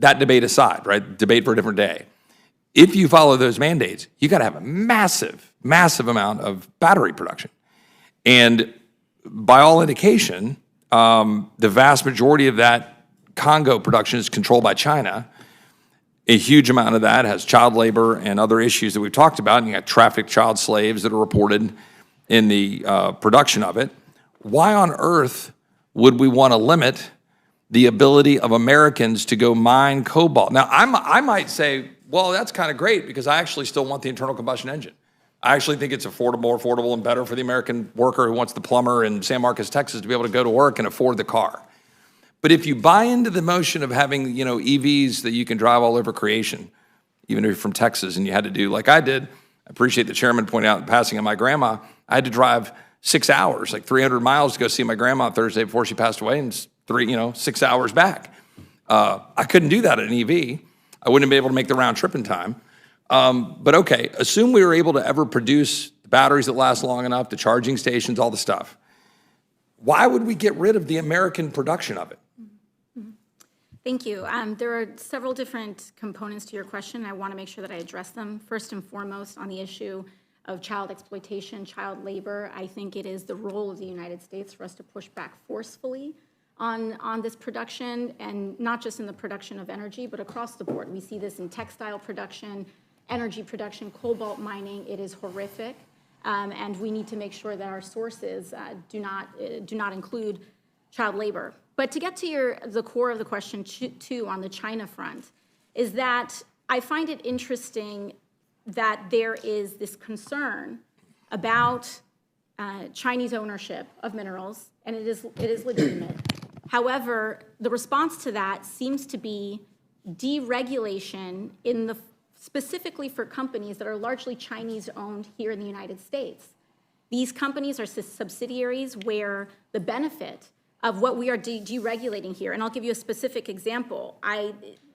that debate aside, right? Debate for a different day. If you follow those mandates, you got to have a massive, massive amount of battery production. And by all indication, the vast majority of that Congo production is controlled by China. A huge amount of that has child labor and other issues that we've talked about. And you got trafficked child slaves that are reported in the production of it. Why on earth would we want to limit the ability of Americans to go mine cobalt? Now, I might say, well, that's kind of great because I actually still want the internal combustion engine. I actually think it's more affordable and better for the American worker who wants the plumber in San Marcos, Texas, to be able to go to work and afford the car. But if you buy into the motion of having, EVs that you can drive all over creation, even if you're from Texas and you had to do like I did, I appreciate the chairman pointing out the passing of my grandma. I had to drive 6 hours, like 300 miles to go see my grandma Thursday before she passed away, and 6 hours back. I couldn't do that at an EV. I wouldn't be able to make the round trip in time. But okay, assume we were able to ever produce the batteries that last long enough, the charging stations, all the stuff. Why would we get rid of the American production of it? Thank you. There are several different components to your question. I want to make sure that I address them. First and foremost, on the issue of child exploitation, child labor, I think it is the role of the United States for us to push back forcefully on this production, and not just in the production of energy, but across the board. We see this in textile production, energy production, cobalt mining. It is horrific, and we need to make sure that our sources do not include child labor. But to get to the core of the question, too, on the China front, is that I find it interesting that there is this concern about Chinese ownership of minerals, and it is legitimate. However, the response to that seems to be deregulation specifically for companies that are largely Chinese-owned here in the United States. These companies are subsidiaries where the benefit of what we are deregulating here, and I'll give you a specific example. I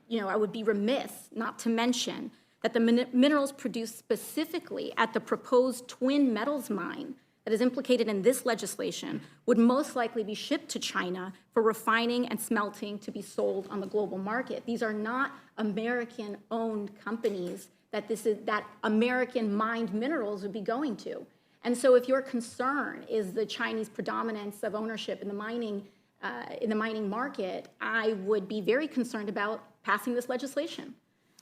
would be remiss not to mention that the minerals produced specifically at the proposed Twin Metals mine that is implicated in this legislation would most likely be shipped to China for refining and smelting to be sold on the global market. These are not American-owned companies that American mined minerals would be going to. And so if your concern is the Chinese predominance of ownership in the mining market, I would be very concerned about passing this legislation.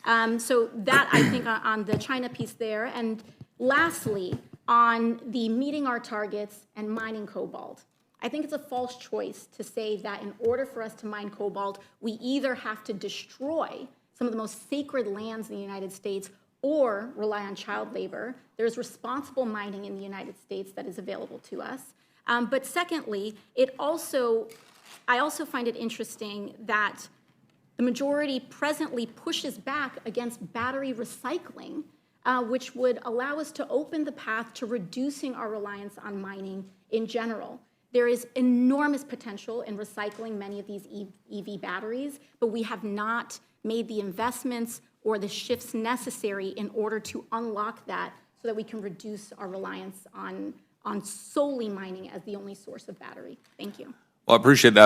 So that, I think, on the China piece there. And lastly, on the meeting our targets and mining cobalt. I think it's a false choice to say that in order for us to mine cobalt, we either have to destroy some of the most sacred lands in the United States or rely on child labor. There's responsible mining in the United States that is available to us. But secondly, I also find it interesting that the majority presently pushes back against battery recycling, which would allow us to open the path to reducing our reliance on mining in general. There is enormous potential in recycling many of these EV batteries, but we have not made the investments or the shifts necessary in order to unlock that so that we can reduce our reliance on solely mining as the only source of battery. Thank you. Well, I appreciate that.